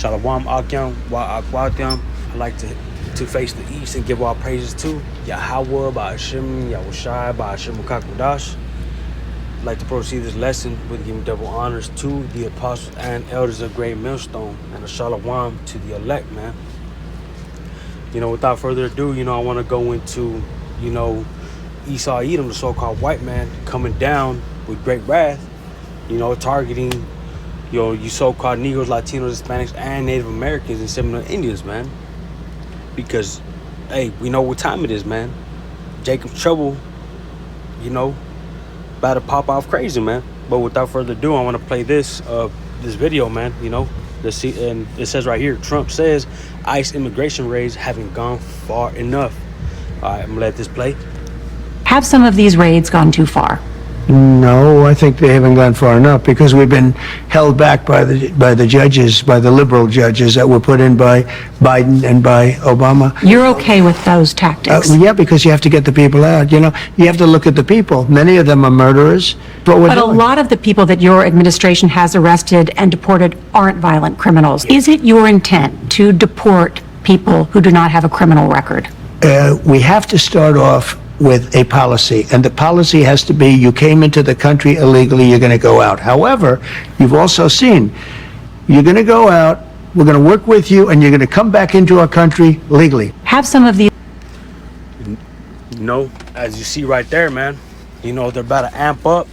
Shalom Akyam Wa Akwatyam. I like to face the east and give all praises to Yahweh Ba'ashim Yahushai Ba'ashim Kakwadash. I'd like to proceed this lesson with giving double honors to the apostles and elders of Great Millstone, and a shalom to the elect, man. Without further ado, I want to go into, Esau Edom, the so-called white man, coming down with great wrath, targeting, you so-called Negroes, Latinos, Hispanics, and Native Americans and Seminole Indians, man. Because, hey, we know what time it is, man. Jacob's trouble, about to pop off crazy, man. But without further ado, I want to play this video, man. And it says right here, Trump says ICE immigration raids haven't gone far enough. All right, I'm gonna let this play. Have some of these raids gone too far? No, I think they haven't gone far enough because we've been held back by the judges, by the liberal judges that were put in by Biden and by Obama. You're okay with those tactics? Yeah, because you have to get the people out. You have to look at the people. Many of them are murderers. But a lot of the people that your administration has arrested and deported aren't violent criminals. Is it your intent to deport people who do not have a criminal record? We have to start off with a policy, and the policy has to be you came into the country illegally, you're going to go out. However, you've also seen you're going to go out, we're going to work with you, and you're going to come back into our country legally. Have some of these... As you see right there, man, they're about to amp up,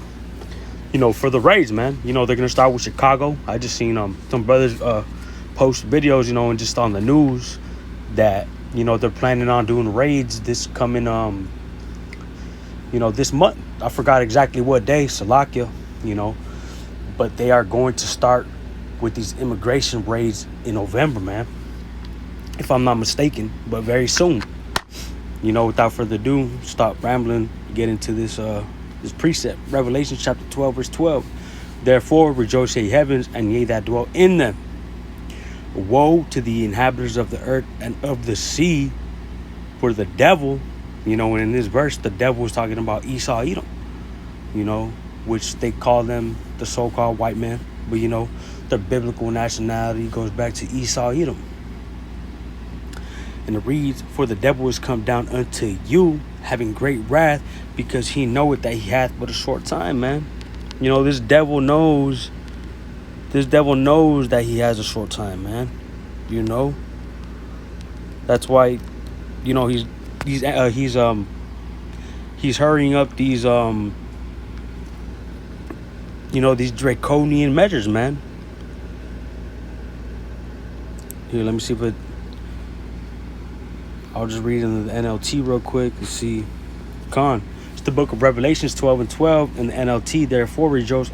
for the raids, man. They're going to start with Chicago. I just seen some brothers post videos, and just on the news that, they're planning on doing raids this coming, this month. I forgot exactly what day, Salakia, but they are going to start with these immigration raids in November, man, if I'm not mistaken, but very soon. Without further ado, stop rambling, get into this precept. Revelation chapter 12, verse 12. Therefore rejoice, ye heavens, and ye that dwell in them. Woe to the inhabitants of the earth and of the sea, for the devil, and in this verse, the devil was talking about Esau Edom, which they call them the so-called white man. But, their biblical nationality goes back to Esau Edom. And it reads, for the devil is come down unto you, having great wrath, because he knoweth that he hath but a short time, man. This devil knows that he has a short time, man. That's why, he's hurrying up these these draconian measures, man. Here, let me see if I'll just read in the NLT real quick and see. It's the book of Revelations 12 and 12 in the NLT. Therefore rejoice,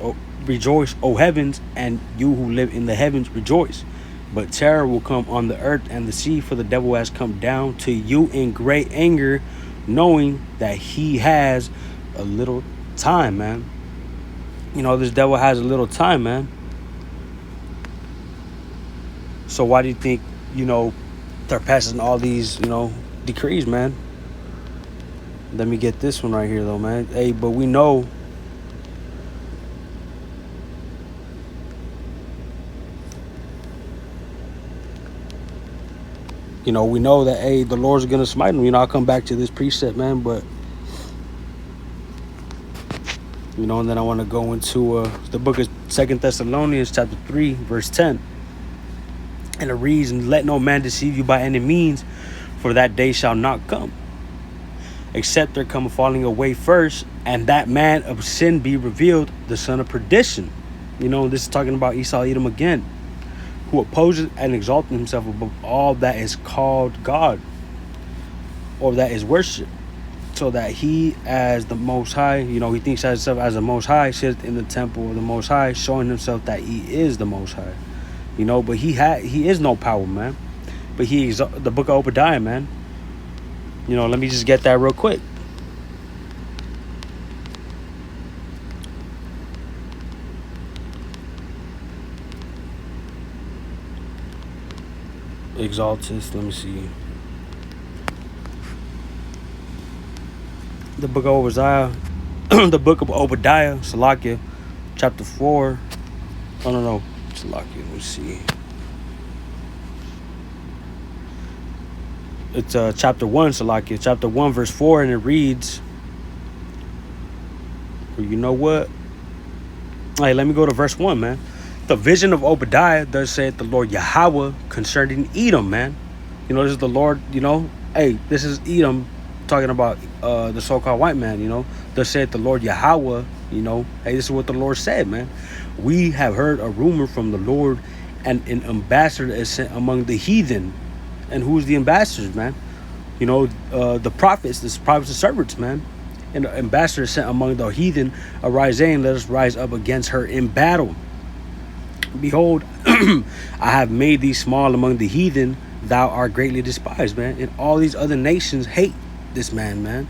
O heavens, and you who live in the heavens rejoice. But terror will come on the earth and the sea, for the devil has come down to you in great anger, knowing that he has a little time, man. This devil has a little time, man. So why do you think, they're passing all these, decrees, man? Let me get this one right here, though, man. Hey, but we know... we know that, hey, the Lord's going to smite them. I'll come back to this precept, man, but, and then I want to go into the book of 2 Thessalonians, chapter 3, verse 10. And it reads, and let no man deceive you by any means, for that day shall not come, except there come a falling away first, and that man of sin be revealed, the son of perdition. This is talking about Esau Edom again, who opposes and exalts himself above all that is called God, or that is worship, so that he as the Most High, he thinks of himself as the Most High, sits in the temple of the Most High, showing himself that he is the Most High, but he is no power, man. But the book of Obadiah, man. Let me just get that real quick. Exaltus, let me see. The book of Obadiah, the book of Obadiah, Salakia, chapter 4. Oh, no, Salakia, let me see. It's chapter 1, Salakia, chapter 1, verse 4, and it reads, well, you know what? Hey, let me go to verse 1, man. The vision of Obadiah does say the Lord Yahweh concerning Edom, man. You know, this is the Lord, you know. Hey, this is Edom talking about the so-called white man, you know. Thus said the Lord Yahweh, you know. Hey, this is what the Lord said, man. We have heard a rumor from the Lord, and an ambassador is sent among the heathen. And who's the ambassadors, man? You know, the prophets and servants, man. And the ambassador sent among the heathen, arise, and let us rise up against her in battle. Behold, I have made thee small among the heathen, thou art greatly despised, man. And all these other nations hate this man.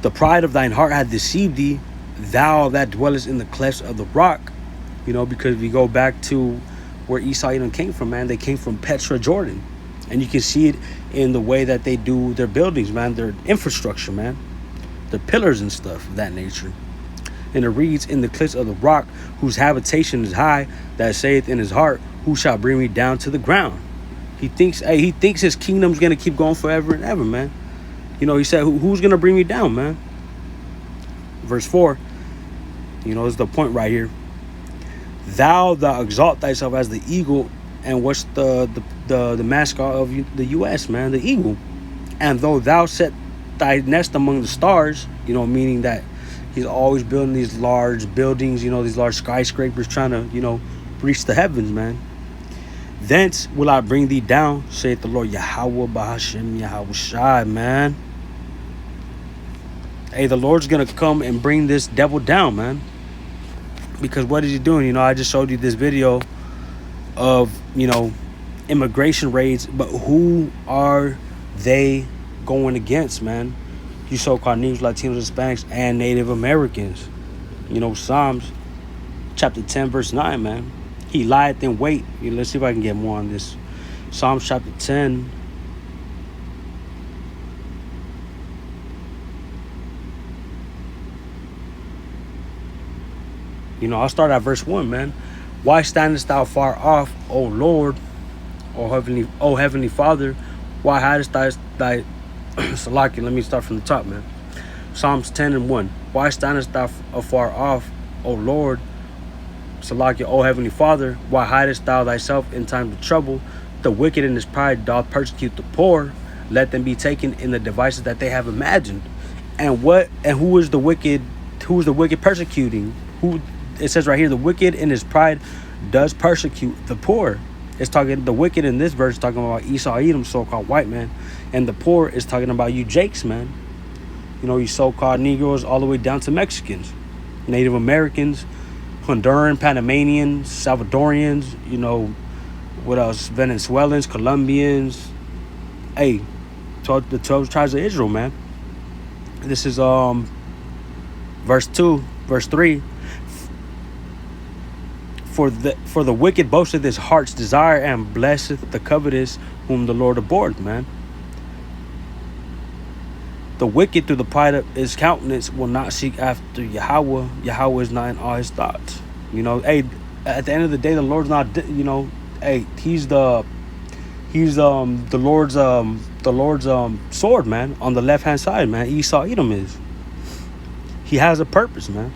The pride of thine heart hath deceived thee, thou that dwellest in the clefts of the rock. You know, because if we go back to where Esau Edom came from, man, they came from Petra, Jordan. And you can see it in the way that they do their buildings, man, their infrastructure, man, their pillars and stuff of that nature. And it reads, in the cliffs of the rock, whose habitation is high, that saith in his heart, who shall bring me down to the ground? He thinks his kingdom's gonna keep going forever and ever, man. You know, he said, who's gonna bring me down, man? Verse 4, you know, is the point right here. Thou exalt thyself as the eagle, and what's the mascot of the U.S., man? The eagle. And though thou set thy nest among the stars, you know, meaning that he's always building these large buildings, you know, these large skyscrapers, trying to, you know, reach the heavens, man. Thence will I bring thee down, saith the Lord Yahweh Bahashem Yahweh Shai, man. Hey, the Lord's gonna come and bring this devil down, man. Because what is he doing? You know, I just showed you this video of, you know, immigration raids, but who are they going against, man? You so-called Negroes, Latinos, Hispanics, and Native Americans. You know, Psalms chapter 10, verse 9, man. He lieth in wait. You know, let's see if I can get more on this. Psalms chapter 10. You know, I'll start at verse 1, man. Why standest thou far off, O Lord, O heavenly Father? Why hidest thy Salaki? Let me start from the top, man. Psalms 10 and 1. Why standest thou afar off, O Lord, Salaki, O heavenly Father? Why hidest thou thyself in time of trouble? The wicked in his pride doth persecute the poor. Let them be taken in the devices that they have imagined. And who is the wicked? Who is the wicked persecuting? Who? It says right here, the wicked in his pride does persecute the poor. It's talking, the wicked in this verse is talking about Esau Edom, so-called white man, and the poor is talking about you JAKES, man. You know, you so-called Negroes all the way down to Mexicans, Native Americans, Honduran, Panamanians, Salvadorians, you know, what else? Venezuelans, Colombians. Hey, the 12 tribes of Israel, man. This is verse 3. For the wicked boasteth his heart's desire, and blesseth the covetous whom the Lord abhorreth, man. The wicked through the pride of his countenance will not seek after Yahweh. Yahweh is not in all his thoughts. You know, hey, at the end of the day, the Lord's not, you know, hey, he's the Lord's sword, man, on the left hand side, man. Esau Edom is. He has a purpose, man.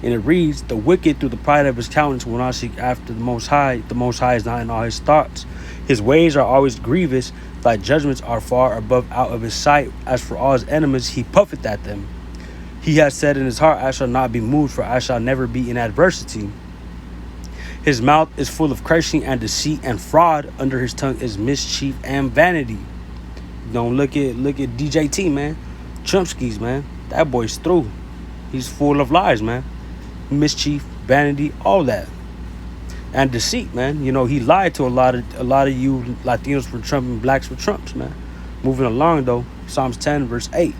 And it reads, the wicked through the pride of his countenance will not seek after the Most High. The Most High is not in all his thoughts. His ways are always grievous. Thy judgments are far above out of his sight. As for all his enemies, he puffeth at them. He has said in his heart, I shall not be moved, for I shall never be in adversity. His mouth is full of cursing and deceit and fraud. Under his tongue is mischief and vanity. Don't look at DJT, man. Trumpskis, man. That boy's through. He's full of lies, man. Mischief, vanity, all that, and deceit, man. You know, he lied to a lot of you Latinos for Trump and blacks for Trumps, man. Moving along though, Psalms 10 verse 8.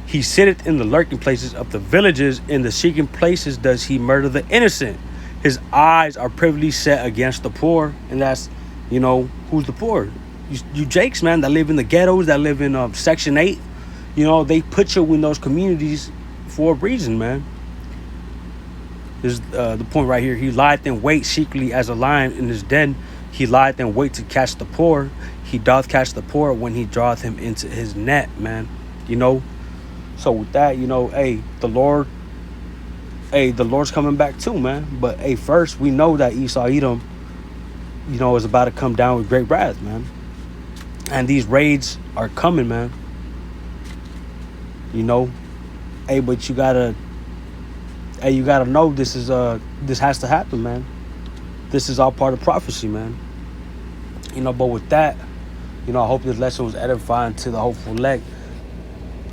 He sitteth in the lurking places of the villages, in the secret places does he murder the innocent. His eyes are privily set against the poor, and that's, you know, who's the poor? You JAKES, man, that live in the ghettos, that live in Section 8. You know, they put you in those communities for a reason, man. This is the point right here. He lieth in wait secretly as a lion in his den. He lieth in wait to catch the poor. He doth catch the poor when he draweth him into his net, man. You know? So with that, you know, hey, the Lord's coming back too, man. But hey, first we know that Esau Edom, you know, is about to come down with great wrath, man. And these raids are coming, man. You know? Hey, but you gotta know this has to happen, man. This is all part of prophecy, man. You know, but with that, you know, I hope this lesson was edifying to the hopeful elect.